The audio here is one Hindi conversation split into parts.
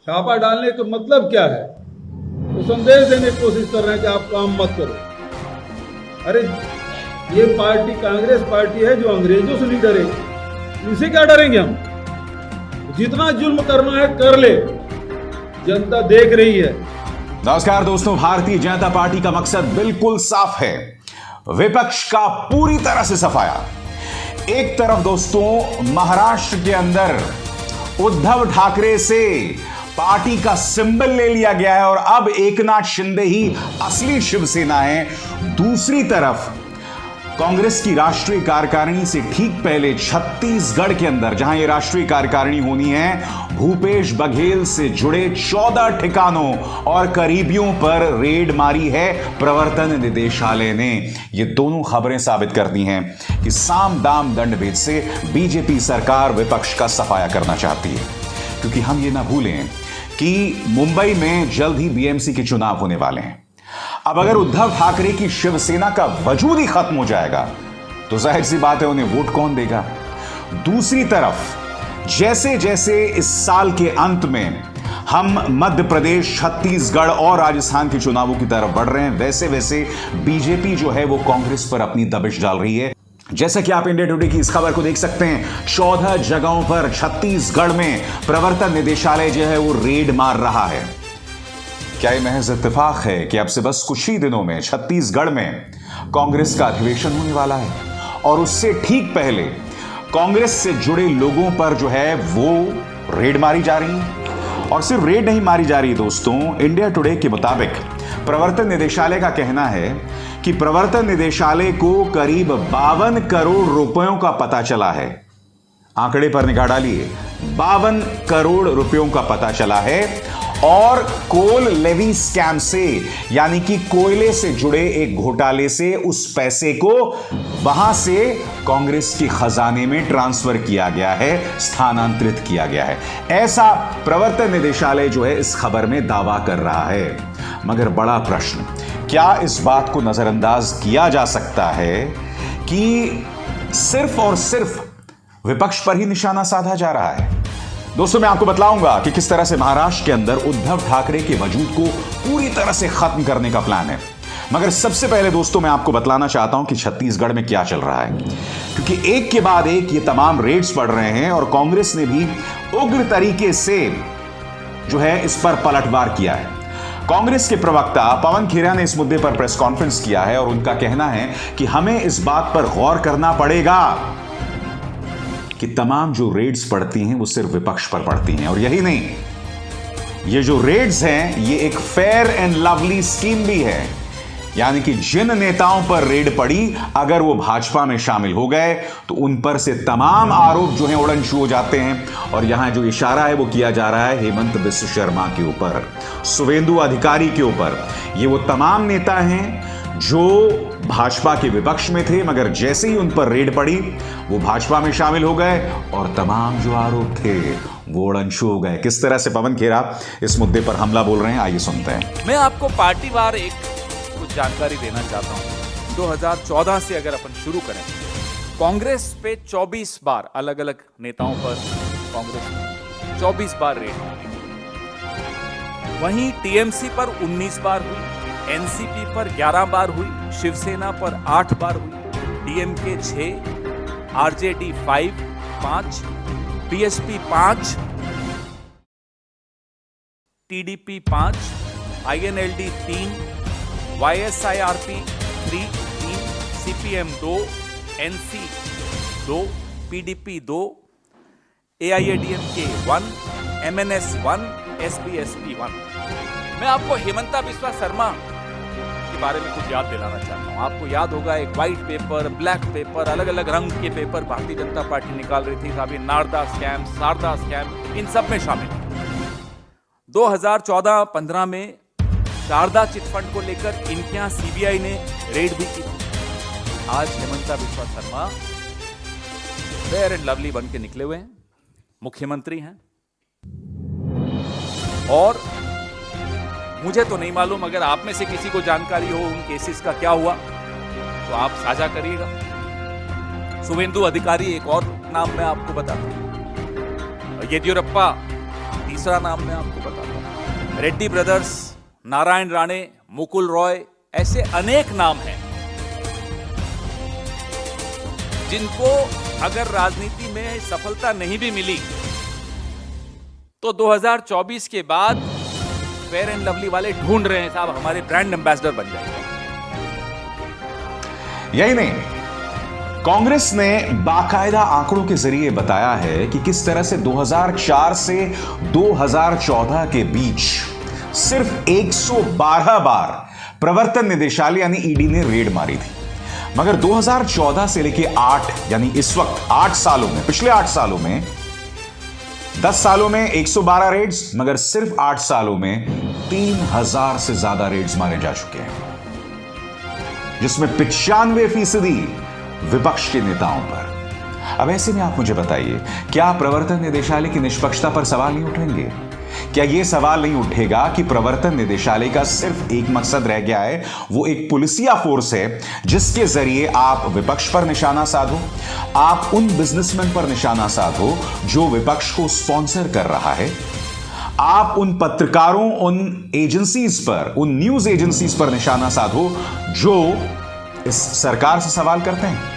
छापा डालने का मतलब क्या है? वो संदेश देने की कोशिश कर रहे हैं कि आप काम मत करो। अरे ये पार्टी कांग्रेस पार्टी है जो अंग्रेजों से नहीं डरे, इनसे क्या डरेंगे हम? जितना जुल्म करना है कर ले, जनता देख रही है। नमस्कार दोस्तों, भारतीय जनता पार्टी का मकसद बिल्कुल साफ है, विपक्ष का पूरी तरह से सफाया। एक तरफ दोस्तों महाराष्ट्र के अंदर उद्धव ठाकरे से पार्टी का सिंबल ले लिया गया है और अब एकनाथ शिंदे ही असली शिवसेना है। दूसरी तरफ कांग्रेस की राष्ट्रीय कार्यकारिणी से ठीक पहले छत्तीसगढ़ के अंदर, जहां ये राष्ट्रीय कार्यकारिणी होनी है, भूपेश बघेल से जुड़े 14 ठिकानों और करीबियों पर रेड मारी है प्रवर्तन निदेशालय ने। ये दोनों खबरें साबित करती हैं कि साम दाम दंड भेद से बीजेपी सरकार विपक्ष का सफाया करना चाहती है। क्योंकि हम ये ना भूलें कि मुंबई में जल्द ही बीएमसी के चुनाव होने वाले हैं। अब अगर उद्धव ठाकरे की शिवसेना का वजूद ही खत्म हो जाएगा तो जाहिर सी बात है उन्हें वोट कौन देगा। दूसरी तरफ जैसे जैसे इस साल के अंत में हम मध्य प्रदेश, छत्तीसगढ़ और राजस्थान के चुनावों की तरफ बढ़ रहे हैं, वैसे वैसे बीजेपी जो है वो कांग्रेस पर अपनी दबिश डाल रही है। जैसा कि आप इंडिया टुडे की इस खबर को देख सकते हैं, 14 जगहों पर छत्तीसगढ़ में प्रवर्तन निदेशालय जो है वो रेड मार रहा है। क्या यह महज इत्तेफाक है कि अब से बस कुछ ही दिनों में छत्तीसगढ़ में कांग्रेस का अधिवेशन होने वाला है और उससे ठीक पहले कांग्रेस से जुड़े लोगों पर जो है वो रेड मारी जा रही है। और सिर्फ रेड नहीं मारी जा रही दोस्तों, इंडिया टुडे के मुताबिक प्रवर्तन निदेशालय का कहना है कि प्रवर्तन निदेशालय को करीब 52 करोड़ रुपयों का पता चला है। आंकड़े पर निगाह डालिए, 52 करोड़ रुपयों का पता चला है। और कोल लेवी स्कैम से, यानी कि कोयले से जुड़े एक घोटाले से उस पैसे को वहां से कांग्रेस के खजाने में ट्रांसफर किया गया है, स्थानांतरित किया गया है। ऐसा प्रवर्तन निदेशालय जो है इस खबर में दावा कर रहा है। मगर बड़ा प्रश्न, क्या इस बात को नजरअंदाज किया जा सकता है कि सिर्फ और सिर्फ विपक्ष पर ही निशाना साधा जा रहा है? दोस्तों मैं आपको बतलाऊंगा कि किस तरह से महाराष्ट्र के अंदर उद्धव ठाकरे के वजूद को पूरी तरह से खत्म करने का प्लान है। मगर सबसे पहले दोस्तों मैं आपको बतलाना चाहता हूं कि छत्तीसगढ़ में क्या चल रहा है, क्योंकि एक के बाद एक ये तमाम रेड्स पड़ रहे हैं और कांग्रेस ने भी उग्र तरीके से जो है इस पर पलटवार किया है। कांग्रेस के प्रवक्ता पवन खेरा ने इस मुद्दे पर प्रेस कॉन्फ्रेंस किया है और उनका कहना है कि हमें इस बात पर गौर करना पड़ेगा कि तमाम जो रेड्स पड़ती हैं वो सिर्फ विपक्ष पर पड़ती हैं। और यही नहीं, ये जो रेड्स हैं ये एक फेयर एंड लवली स्कीम भी है, यानी कि जिन नेताओं पर रेड पड़ी अगर वो भाजपा में शामिल हो गए तो उन पर से तमाम आरोप जो हैं उड़नछू हो जाते हैं। और यहां जो इशारा है वो किया जा रहा है हेमंत बिस्व शर्मा के ऊपर, शुवेंदु अधिकारी के ऊपर। ये वो तमाम नेता हैं जो भाजपा के विपक्ष में थे, मगर जैसे ही उन पर रेड पड़ी वो भाजपा में शामिल हो गए और तमाम जो आरोप थे वो उड़नछू हो गए। किस तरह से पवन खेरा इस मुद्दे पर हमला बोल रहे हैं, आइए सुनते हैं। मैं आपको पार्टीवार एक कुछ जानकारी देना चाहता हूं। 2014 से अगर अपन शुरू करें, कांग्रेस पे 24 बार अलग अलग नेताओं पर कांग्रेस 24 बार रेड हुई। वहीं टीएमसी पर 19 बार हुई, एनसीपी पर 11 बार हुई, शिवसेना पर 8 बार हुई, DMK 6, RJD 5, BSP 5, TDP 5, INLD 3, वाईएसआईआरपी 3, CPM 2, NC 2, PDP 2, AIADMK 1, MNS 1, एसपीएसपी 1। मैं आपको हेमंता बिस्वा शर्मा के बारे में कुछ याद दिलाना चाहता हूं। आपको याद होगा एक व्हाइट पेपर, ब्लैक पेपर, अलग अलग रंग के पेपर भारतीय जनता पार्टी निकाल रही थी। अभी नारदा स्कैम, शारदा स्कैम, इन सब में शामिल। 2014-15 में शारदा चिटफंड को लेकर इनके यहां सीबीआई ने रेड भी की थी। आज Himanta Biswa Sarma fair and lovely बन के निकले हुए हैं, मुख्यमंत्री हैं। और मुझे तो नहीं मालूम, अगर आप में से किसी को जानकारी हो उन केसेस का क्या हुआ तो आप साझा करिएगा। शुवेंदु अधिकारी एक और नाम मैं आपको बताता हूं। येदियुरप्पा तीसरा नाम मैं आपको बताता हूं, रेड्डी ब्रदर्स, नारायण राणे, मुकुल रॉय, ऐसे अनेक नाम हैं जिनको अगर राजनीति में सफलता नहीं भी मिली तो 2024 के बाद फेयर एंड लवली वाले ढूंढ रहे हैं साहब हमारे ब्रांड एम्बेसडर बन जाएंगे। यही नहीं, कांग्रेस ने बाकायदा आंकड़ों के जरिए बताया है कि किस तरह से 2004 से 2014 के बीच सिर्फ 112 बार प्रवर्तन निदेशालय यानी ईडी ने रेड मारी थी, मगर 2014 से लेके 8 यानी इस वक्त 8 सालों में, पिछले 8 सालों में 10 सालों में 112 रेड्स, मगर सिर्फ 8 सालों में 3000 से ज्यादा रेड्स मारे जा चुके हैं, जिसमें 95% विपक्ष के नेताओं पर। अब ऐसे में आप मुझे बताइए, क्या प्रवर्तन निदेशालय की निष्पक्षता पर सवाल नहीं उठेंगे? क्या यह सवाल नहीं उठेगा कि प्रवर्तन निदेशालय का सिर्फ एक मकसद रह गया है, वो एक पुलिसिया फोर्स है जिसके जरिए आप विपक्ष पर निशाना साधो, आप उन बिजनेसमैन पर निशाना साधो जो विपक्ष को स्पॉन्सर कर रहा है, आप उन पत्रकारों, उन एजेंसीज पर, उन न्यूज एजेंसीज पर निशाना साधो जो इस सरकार से सवाल करते हैं।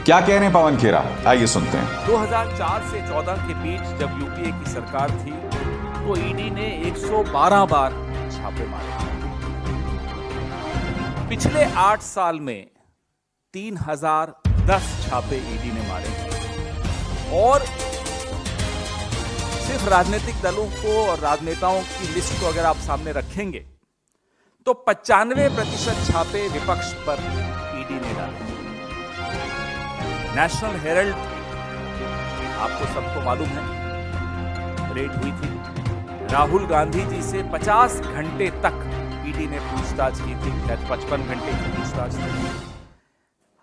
क्या कह रहे हैं पवन खेरा, आइए सुनते हैं। 2004 से 14 के बीच जब यूपीए की सरकार थी तो ईडी ने 112 बार छापे मारे। पिछले 8 साल में 3010 छापे ईडी ने मारे और सिर्फ राजनीतिक दलों को और राजनेताओं की लिस्ट को अगर आप सामने रखेंगे तो 95% छापे विपक्ष पर ईडी ने डाले। नेशनल हेरल्ड आपको सबको मालूम है, रेड हुई थी। राहुल गांधी जी से 50 घंटे तक ईडी ने पूछताछ की थी, शायद 55 घंटे की पूछताछ थी।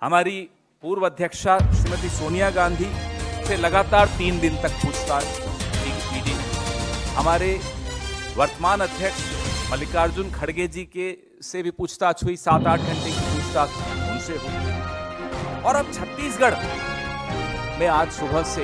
हमारी पूर्व अध्यक्षा श्रीमती सोनिया गांधी से लगातार 3 दिन तक पूछताछ की ईडी। हमारे वर्तमान अध्यक्ष मल्लिकार्जुन खड़गे जी के से भी पूछताछ हुई, 7-8 घंटे की पूछताछ उनसे हुई। और अब छत्तीसगढ़ में आज सुबह से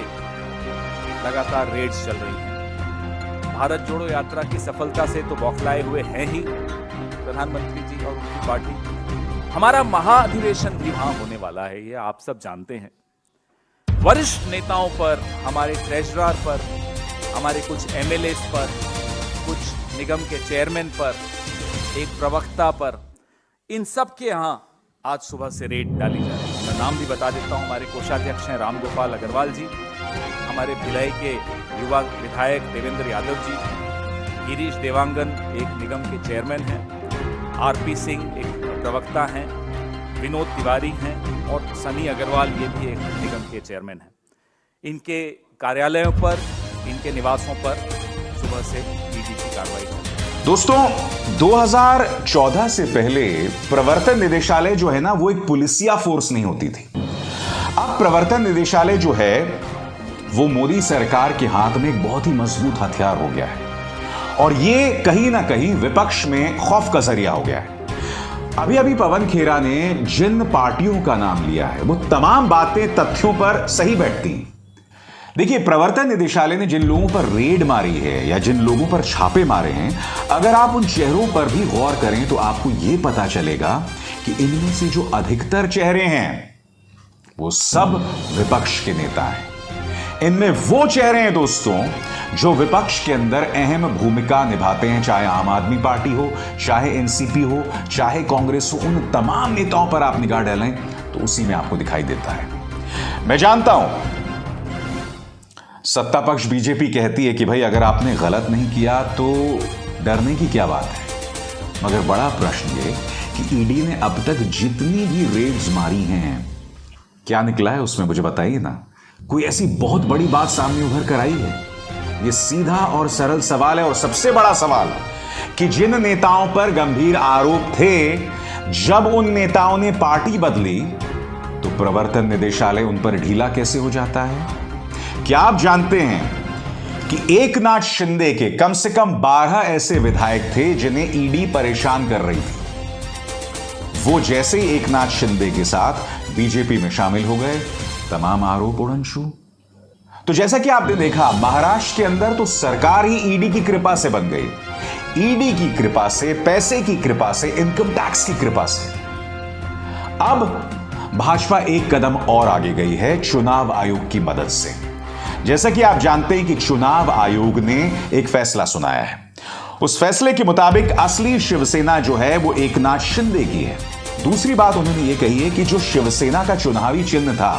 लगातार रेड्स चल रही हैं। भारत जोड़ो यात्रा की सफलता से तो बौखलाए हुए हैं ही प्रधानमंत्री जी और उनकी पार्टी। हमारा महाअधिवेशन भी वहां होने वाला है, ये आप सब जानते हैं। वरिष्ठ नेताओं पर, हमारे ट्रेजरर पर, हमारे कुछ एमएलएस पर, कुछ निगम के चेयरमैन पर, एक प्रवक्ता पर, इन सब के यहां आज सुबह से रेड डाली जा रही है। मैं नाम भी बता देता हूं, हमारे कोषाध्यक्ष हैं रामगोपाल अग्रवाल जी, हमारे भिलाई के युवा विधायक देवेंद्र यादव जी, गिरीश देवांगन एक निगम के चेयरमैन हैं, आरपी सिंह एक प्रवक्ता हैं, विनोद तिवारी हैं और सनी अग्रवाल ये भी एक निगम के चेयरमैन हैं। इनके कार्यालयों पर, इनके निवासों पर सुबह से ईडी की कार्रवाई चल रही है। दोस्तों, 2014 से पहले प्रवर्तन निदेशालय जो है ना, वो एक पुलिसिया फोर्स नहीं होती थी। अब प्रवर्तन निदेशालय जो है वो मोदी सरकार के हाथ में एक बहुत ही मजबूत हथियार हो गया है और ये कहीं ना कहीं विपक्ष में खौफ का जरिया हो गया है। अभी अभी पवन खेरा ने जिन पार्टियों का नाम लिया है वो तमाम बातें तथ्यों पर सही बैठती हैं। देखिए, प्रवर्तन निदेशालय ने जिन लोगों पर रेड मारी है या जिन लोगों पर छापे मारे हैं, अगर आप उन चेहरों पर भी गौर करें तो आपको यह पता चलेगा कि इनमें से जो अधिकतर चेहरे हैं वो सब विपक्ष के नेता हैं। इनमें वो चेहरे हैं दोस्तों जो विपक्ष के अंदर अहम भूमिका निभाते हैं, चाहे आम आदमी पार्टी हो, चाहे एनसीपी हो, चाहे कांग्रेस हो। उन तमाम नेताओं पर आप निगाह डालें तो उसी में आपको दिखाई देता है। मैं जानता हूं सत्ता पक्ष बीजेपी कहती है कि भाई अगर आपने गलत नहीं किया तो डरने की क्या बात है, मगर बड़ा प्रश्न ये कि ईडी ने अब तक जितनी भी रेड्स मारी हैं, क्या निकला है उसमें, मुझे बताइए ना। कोई ऐसी बहुत बड़ी बात सामने उभर कर आई है? ये सीधा और सरल सवाल है। और सबसे बड़ा सवाल कि जिन नेताओं पर गंभीर आरोप थे, जब उन नेताओं ने पार्टी बदली तो प्रवर्तन निदेशालय उन पर ढीला कैसे हो जाता है? क्या आप जानते हैं कि एकनाथ शिंदे के कम से कम 12 ऐसे विधायक थे जिन्हें ईडी परेशान कर रही थी। वो जैसे ही एकनाथ शिंदे के साथ बीजेपी में शामिल हो गए, तमाम आरोप उड़न छू। तो जैसा कि आपने देखा, महाराष्ट्र के अंदर तो सरकार ही ईडी की कृपा से बन गई, ईडी की कृपा से, पैसे की कृपा से, इनकम टैक्स की कृपा से। अब भाजपा एक कदम और आगे गई है चुनाव आयोग की मदद से। जैसा कि आप जानते हैं कि चुनाव आयोग ने एक फैसला सुनाया है। उस फैसले के मुताबिक असली शिवसेना जो है वो एकनाथ शिंदे की है। दूसरी बात उन्होंने ये कही है कि जो शिवसेना का चुनावी चिन्ह था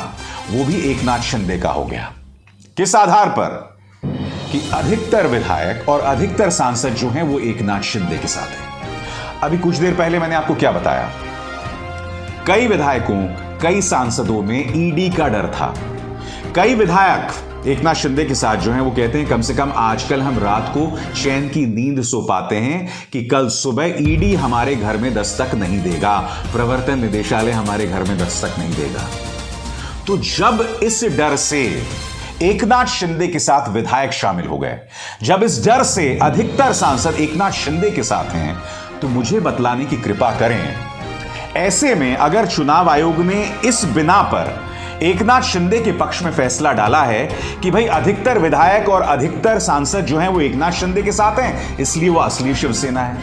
वो भी एकनाथ शिंदे का हो गया। किस आधार पर? कि अधिकतर विधायक और अधिकतर सांसद जो हैं वो एकनाथ शिंदे के साथ हैं। अभी कुछ देर पहले मैंने आपको क्या बताया, कई विधायकों, कई सांसदों में ईडी का डर था। कई विधायक एकनाथ शिंदे के साथ जो हैं वो कहते हैं कम से कम आजकल हम रात को चैन की नींद सो पाते हैं कि कल सुबह ईडी हमारे घर में दस्तक नहीं देगा, प्रवर्तन निदेशालय हमारे घर में दस्तक नहीं देगा। तो जब इस डर से एकनाथ शिंदे के साथ विधायक शामिल हो गए, जब इस डर से अधिकतर सांसद एकनाथ शिंदे के साथ हैं, तो मुझे बतलाने की कृपा करें, ऐसे में अगर चुनाव आयोग ने इस बिना पर एकनाथ शिंदे के पक्ष में फैसला डाला है कि भाई अधिकतर विधायक और अधिकतर सांसद जो हैं वो एकनाथ शिंदे के साथ हैं, इसलिए वो असली शिवसेना है,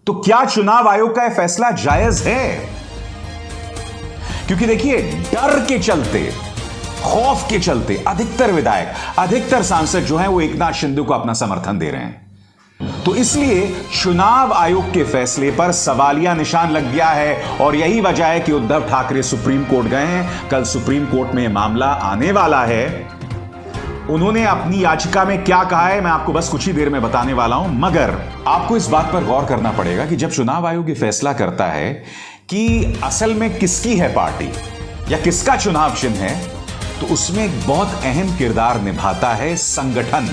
तो क्या चुनाव आयोग का यह फैसला जायज है? क्योंकि देखिए, डर के चलते, खौफ के चलते अधिकतर विधायक, अधिकतर सांसद जो हैं वो एकनाथ शिंदे को अपना समर्थन दे रहे हैं। तो इसलिए चुनाव आयोग के फैसले पर सवालिया निशान लग गया है और यही वजह है कि उद्धव ठाकरे सुप्रीम कोर्ट गए हैं। कल सुप्रीम कोर्ट में मामला आने वाला है। उन्होंने अपनी याचिका में क्या कहा है मैं आपको बस कुछ ही देर में बताने वाला हूं, मगर आपको इस बात पर गौर करना पड़ेगा कि जब चुनाव आयोग ये फैसला करता है कि असल में किसकी है पार्टी या किसका चुनाव चिन्ह है, तो उसमें एक बहुत अहम किरदार निभाता है संगठन,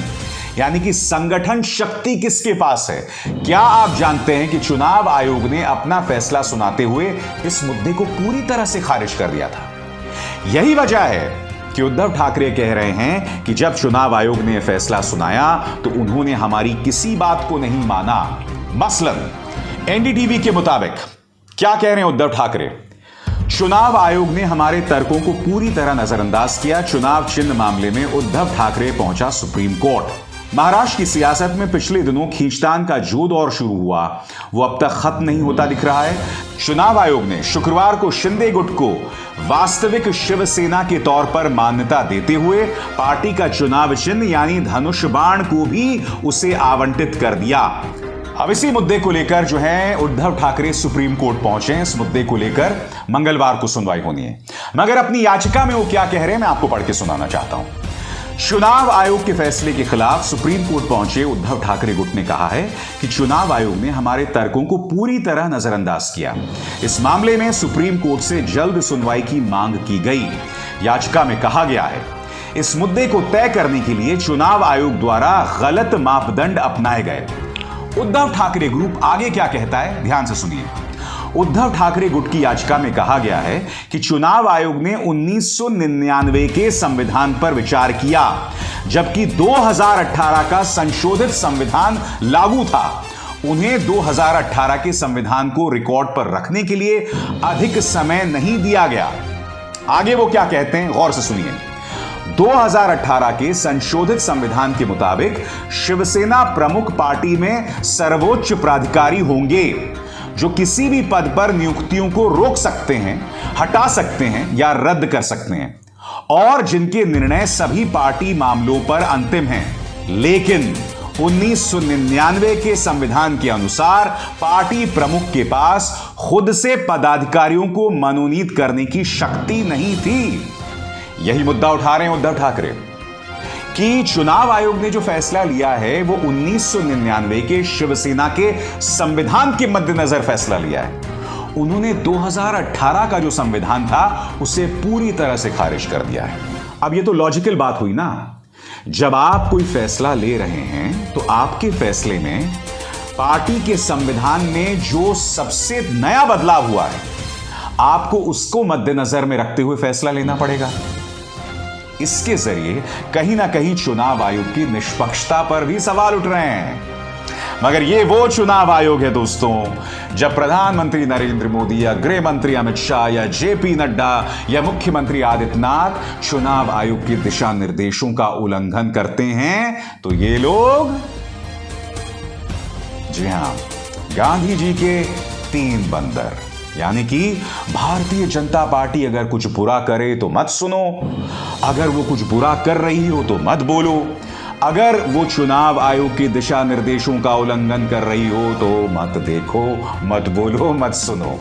यानी कि संगठन शक्ति किसके पास है। क्या आप जानते हैं कि चुनाव आयोग ने अपना फैसला सुनाते हुए इस मुद्दे को पूरी तरह से खारिज कर दिया था। यही वजह है कि उद्धव ठाकरे कह रहे हैं कि जब चुनाव आयोग ने यह फैसला सुनाया तो उन्होंने हमारी किसी बात को नहीं माना। मसलन एनडीटीवी के मुताबिक क्या कह रहे हैं उद्धव ठाकरे, चुनाव आयोग ने हमारे तर्कों को पूरी तरह नजरअंदाज किया। चुनाव चिन्ह मामले में उद्धव ठाकरे पहुंचा सुप्रीम कोर्ट। महाराष्ट्र की सियासत में पिछले दिनों खींचतान का जो दौर शुरू हुआ वो अब तक खत्म नहीं होता दिख रहा है। चुनाव आयोग ने शुक्रवार को शिंदे गुट को वास्तविक शिवसेना के तौर पर मान्यता देते हुए पार्टी का चुनाव चिन्ह यानी धनुष बाण को भी उसे आवंटित कर दिया। अब इसी मुद्दे को लेकर जो है उद्धव ठाकरे सुप्रीम कोर्ट पहुंचे। इस मुद्दे को लेकर मंगलवार को सुनवाई होनी है, मगर अपनी याचिका में वो क्या कह रहे हैं मैं आपको पढ़ के सुनाना चाहता हूं। चुनाव आयोग के फैसले के खिलाफ सुप्रीम कोर्ट पहुंचे उद्धव ठाकरे गुट ने कहा है कि चुनाव आयोग ने हमारे तर्कों को पूरी तरह नजरअंदाज किया। इस मामले में सुप्रीम कोर्ट से जल्द सुनवाई की मांग की गई। याचिका में कहा गया है इस मुद्दे को तय करने के लिए चुनाव आयोग द्वारा गलत मापदंड अपनाए गए। उद्धव ठाकरे ग्रुप आगे क्या कहता है, ध्यान से सुनिए। उद्धव ठाकरे गुट की याचिका में कहा गया है कि चुनाव आयोग ने 1999 के संविधान पर विचार किया, जबकि 2018 का संशोधित संविधान लागू था। उन्हें 2018 के संविधान को रिकॉर्ड पर रखने के लिए अधिक समय नहीं दिया गया। आगे वो क्या कहते हैं, गौर से सुनिए। 2018 के संशोधित संविधान के मुताबिक शिवसेना प्रमुख पार्टी में सर्वोच्च प्राधिकारी होंगे जो किसी भी पद पर नियुक्तियों को रोक सकते हैं, हटा सकते हैं या रद्द कर सकते हैं, और जिनके निर्णय सभी पार्टी मामलों पर अंतिम हैं। लेकिन 1999 के संविधान के अनुसार पार्टी प्रमुख के पास खुद से पदाधिकारियों को मनोनीत करने की शक्ति नहीं थी। यही मुद्दा उठा रहे हैं उद्धव ठाकरे कि चुनाव आयोग ने जो फैसला लिया है वो 1999 के शिवसेना के संविधान के मद्देनजर फैसला लिया है। उन्होंने 2018 का जो संविधान था उसे पूरी तरह से खारिज कर दिया है। अब ये तो लॉजिकल बात हुई ना, जब आप कोई फैसला ले रहे हैं तो आपके फैसले में पार्टी के संविधान में जो सबसे नया बदलाव हुआ है आपको उसको मद्देनजर में रखते हुए फैसला लेना पड़ेगा। इसके जरिए कहीं ना कहीं चुनाव आयोग की निष्पक्षता पर भी सवाल उठ रहे हैं। मगर ये वो चुनाव आयोग है दोस्तों जब प्रधानमंत्री नरेंद्र मोदी या गृह मंत्री अमित शाह या जेपी नड्डा या मुख्यमंत्री आदित्यनाथ चुनाव आयोग के दिशा निर्देशों का उल्लंघन करते हैं तो ये लोग, जी हां, गांधी जी के 3 बंदर, यानी कि भारतीय जनता पार्टी अगर कुछ बुरा करे तो मत सुनो, अगर वो कुछ बुरा कर रही हो तो मत बोलो, अगर वो चुनाव आयोग के दिशा निर्देशों का उल्लंघन कर रही हो तो मत देखो, मत बोलो, मत सुनो।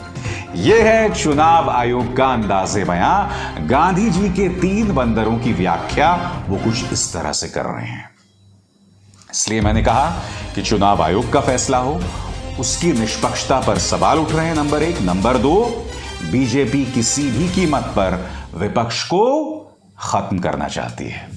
यह है चुनाव आयोग का अंदाज़े बयां। गांधी जी के 3 बंदरों की व्याख्या वो कुछ इस तरह से कर रहे हैं। इसलिए मैंने कहा कि चुनाव आयोग का फैसला हो, उसकी निष्पक्षता पर सवाल उठ रहे हैं, नंबर 1। नंबर 2, बीजेपी किसी भी कीमत पर विपक्ष को खत्म करना चाहती है।